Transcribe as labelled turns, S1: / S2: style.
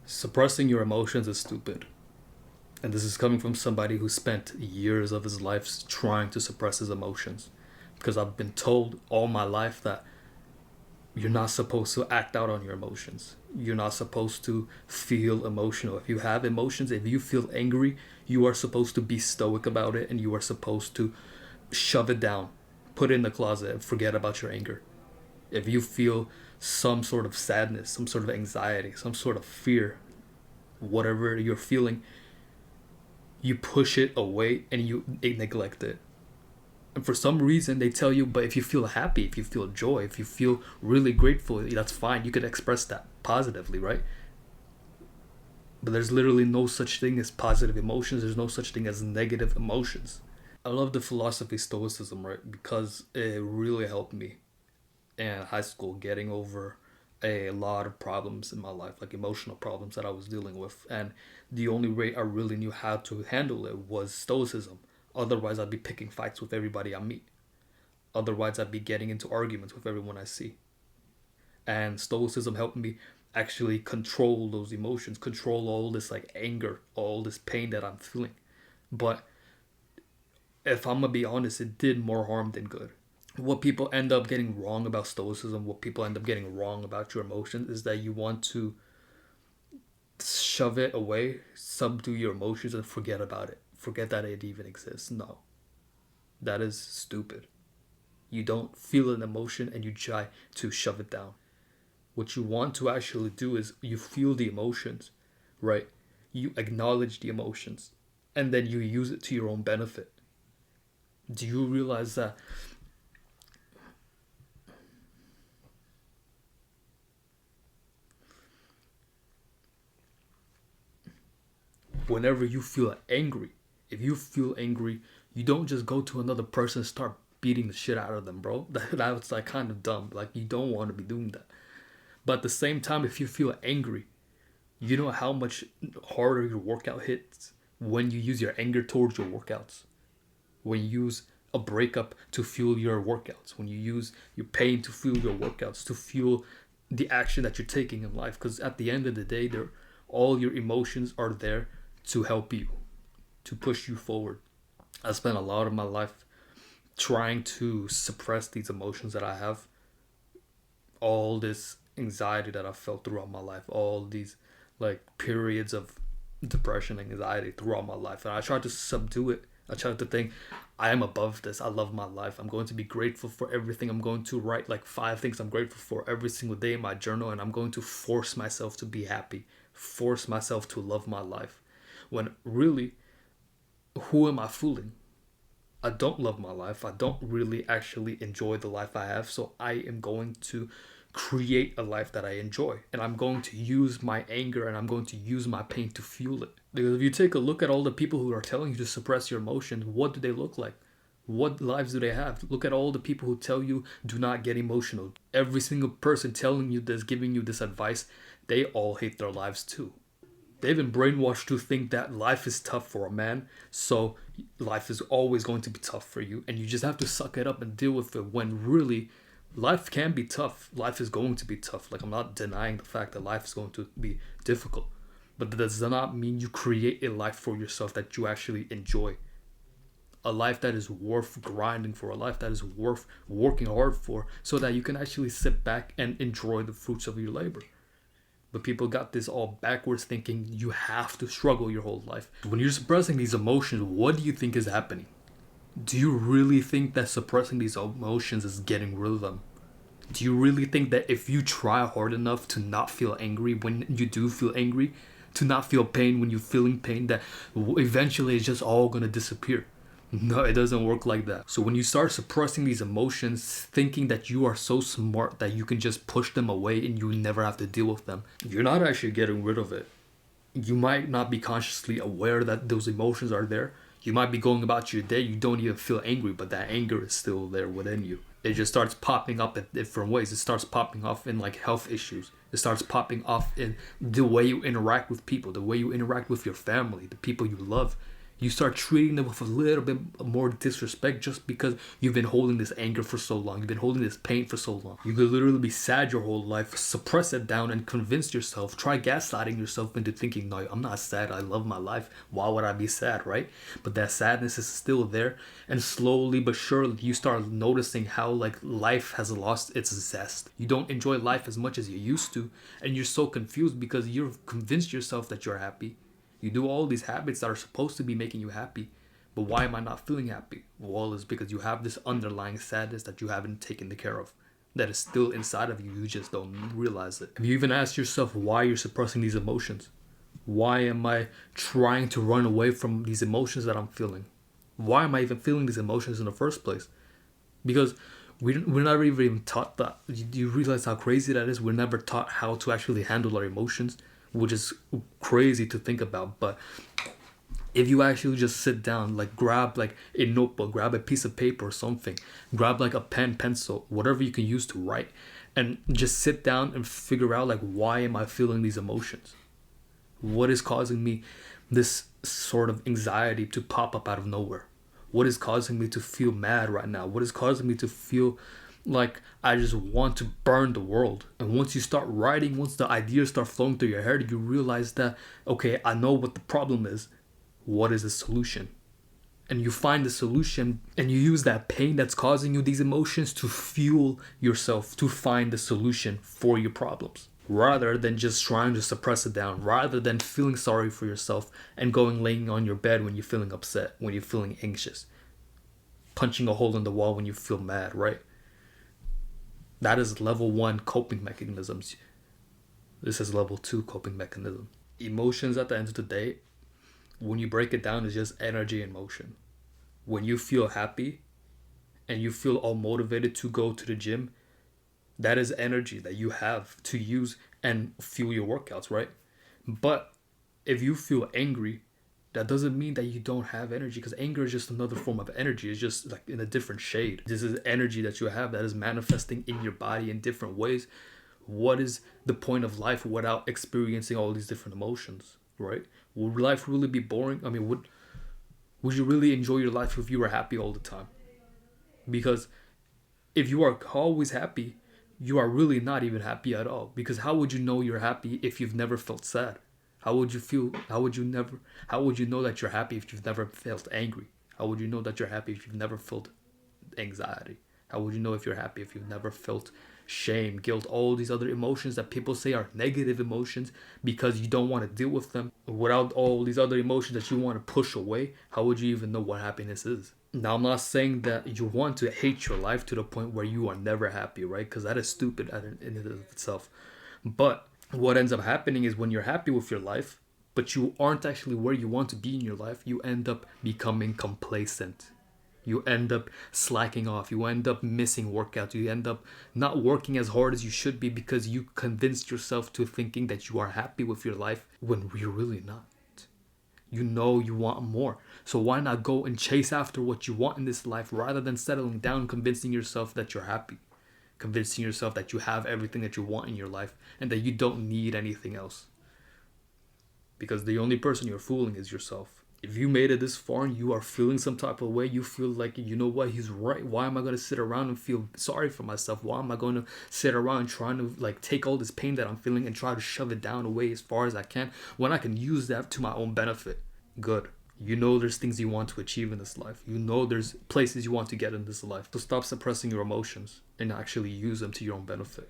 S1: Suppressing your emotions is stupid. And this is coming from somebody who spent years of his life trying to suppress his emotions. Because I've been told all my life that you're not supposed to act out on your emotions. You're not supposed to feel emotional. If you have emotions, if you feel angry, you are supposed to be stoic about it and you are supposed to shove it down, put it in the closet, and forget about your anger. If you feel some sort of sadness, some sort of anxiety, some sort of fear, whatever you're feeling, you push it away and you neglect it. And for some reason, they tell you, but if you feel happy, if you feel joy, if you feel really grateful, that's fine. You could express that positively, right? But there's literally no such thing as positive emotions. There's no such thing as negative emotions. I love the philosophy Stoicism, right? Because it really helped me in high school getting over a lot of problems in my life, like emotional problems that I was dealing with. And the only way I really knew how to handle it was Stoicism. Otherwise, I'd be picking fights with everybody I meet. Otherwise, I'd be getting into arguments with everyone I see. And Stoicism helped me actually control those emotions, control all this like anger, all this pain that I'm feeling. But if I'm gonna be honest, it did more harm than good. What people end up getting wrong about Stoicism, what people end up getting wrong about your emotions, is that you want to shove it away, subdue your emotions, and forget about it. Forget that it even exists. No, that is stupid. You don't feel an emotion and you try to shove it down. What you want to actually do is you feel the emotions, right? You acknowledge the emotions and then you use it to your own benefit. Do you realize that whenever you feel angry, if you feel angry, you don't just go to another person and start beating the shit out of them, bro? That's like kind of dumb. Like you don't want to be doing that. But at the same time, if you feel angry, you know how much harder your workout hits when you use your anger towards your workouts. When you use a breakup to fuel your workouts. When you use your pain to fuel your workouts, to fuel the action that you're taking in life. Because at the end of the day, they're, all your emotions are there to help you, to push you forward. I spent a lot of my life trying to suppress these emotions that I have, all this anxiety that I felt throughout my life, all these like periods of depression, anxiety throughout my life. And I tried to subdue it. I tried to think, I am above this. I love my life. I'm going to be grateful for everything. I'm going to write like 5 things I'm grateful for every single day in my journal. And I'm going to force myself to be happy, force myself to love my life. When really, who am I fooling? I don't love my life. I don't really actually enjoy the life I have. So I am going to create a life that I enjoy. And I'm going to use my anger and I'm going to use my pain to fuel it. Because if you take a look at all the people who are telling you to suppress your emotions, what do they look like? What lives do they have? Look at all the people who tell you do not get emotional. Every single person telling you this, giving you this advice, they all hate their lives too. They've been brainwashed to think that life is tough for a man, so life is always going to be tough for you, and you just have to suck it up and deal with it. When really, life can be tough. Life is going to be tough. Like, I'm not denying the fact that life is going to be difficult, but that does not mean you create a life for yourself that you actually enjoy. A life that is worth grinding for, a life that is worth working hard for, so that you can actually sit back and enjoy the fruits of your labor. But people got this all backwards thinking you have to struggle your whole life. When you're suppressing these emotions, what do you think is happening? Do you really think that suppressing these emotions is getting rid of them? Do you really think that if you try hard enough to not feel angry when you do feel angry, to not feel pain when you're feeling pain, that eventually it's just all gonna disappear? No, it doesn't work like that. So when you start suppressing these emotions, thinking that you are so smart that you can just push them away and you never have to deal with them, you're not actually getting rid of it. You might not be consciously aware that those emotions are there. You might be going about your day, you don't even feel angry, but that anger is still there within you. It just starts popping up in different ways. It starts popping off in like health issues. It starts popping off in the way you interact with people, the way you interact with your family, the people you love. You start treating them with a little bit more disrespect just because you've been holding this anger for so long. You've been holding this pain for so long. You could literally be sad your whole life, suppress it down and convince yourself, try gaslighting yourself into thinking, no, I'm not sad. I love my life. Why would I be sad, right? But that sadness is still there. And slowly but surely, you start noticing how like life has lost its zest. You don't enjoy life as much as you used to. And you're so confused because you've convinced yourself that you're happy. You do all these habits that are supposed to be making you happy. But why am I not feeling happy? Well, it's because you have this underlying sadness that you haven't taken care of. That is still inside of you. You just don't realize it. Have you even asked yourself why you're suppressing these emotions? Why am I trying to run away from these emotions that I'm feeling? Why am I even feeling these emotions in the first place? Because we're never even taught that. Do you realize how crazy that is? We're never taught how to actually handle our emotions, which is crazy to think about. But if you actually just sit down, like grab like a notebook, grab a piece of paper or something, grab like a pen, pencil, whatever you can use to write, and just sit down and figure out like, why am I feeling these emotions? What is causing me this sort of anxiety to pop up out of nowhere? What is causing me to feel mad right now? What is causing me to feel like I just want to burn the world? And once you start writing, once the ideas start flowing through your head, you realize that, okay, I know what the problem is. What is the solution? And you find the solution and you use that pain that's causing you these emotions to fuel yourself to find the solution for your problems, rather than just trying to suppress it down, rather than feeling sorry for yourself and going laying on your bed when you're feeling upset, when you're feeling anxious, punching a hole in the wall when you feel mad, right? That is level 1 coping mechanisms. This is level 2 coping mechanism. Emotions at the end of the day, when you break it down, is just energy and motion. When you feel happy and you feel all motivated to go to the gym, that is energy that you have to use and fuel your workouts, right? But if you feel angry, that doesn't mean that you don't have energy, because anger is just another form of energy. It's just like in a different shade. This is energy that you have that is manifesting in your body in different ways. What is the point of life without experiencing all these different emotions, right? Would life really be boring? I mean, would you really enjoy your life if you were happy all the time? Because if you are always happy, you are really not even happy at all. Because how would you know you're happy if you've never felt sad? How would you feel? How would you know that you're happy if you've never felt angry? How would you know that you're happy if you've never felt anxiety? How would you know if you're happy if you've never felt shame, guilt, all these other emotions that people say are negative emotions because you don't want to deal with them? Without all these other emotions that you want to push away, how would you even know what happiness is? Now, I'm not saying that you want to hate your life to the point where you are never happy, right? Because that is stupid in and of itself. But what ends up happening is when you're happy with your life, but you aren't actually where you want to be in your life, you end up becoming complacent. You end up slacking off. You end up missing workouts. You end up not working as hard as you should be because you convinced yourself to thinking that you are happy with your life when you're really not. You know you want more. So why not go and chase after what you want in this life rather than settling down, convincing yourself that you're happy, convincing yourself that you have everything that you want in your life and that you don't need anything else. Because the only person you're fooling is yourself. If you made it this far and you are feeling some type of way, you feel like, you know what, he's right. Why am I going to sit around and feel sorry for myself? Why am I going to sit around trying to like take all this pain that I'm feeling and try to shove it down away as far as I can when I can use that to my own benefit? Good. You know there's things you want to achieve in this life. You know there's places you want to get in this life. So stop suppressing your emotions and actually use them to your own benefit.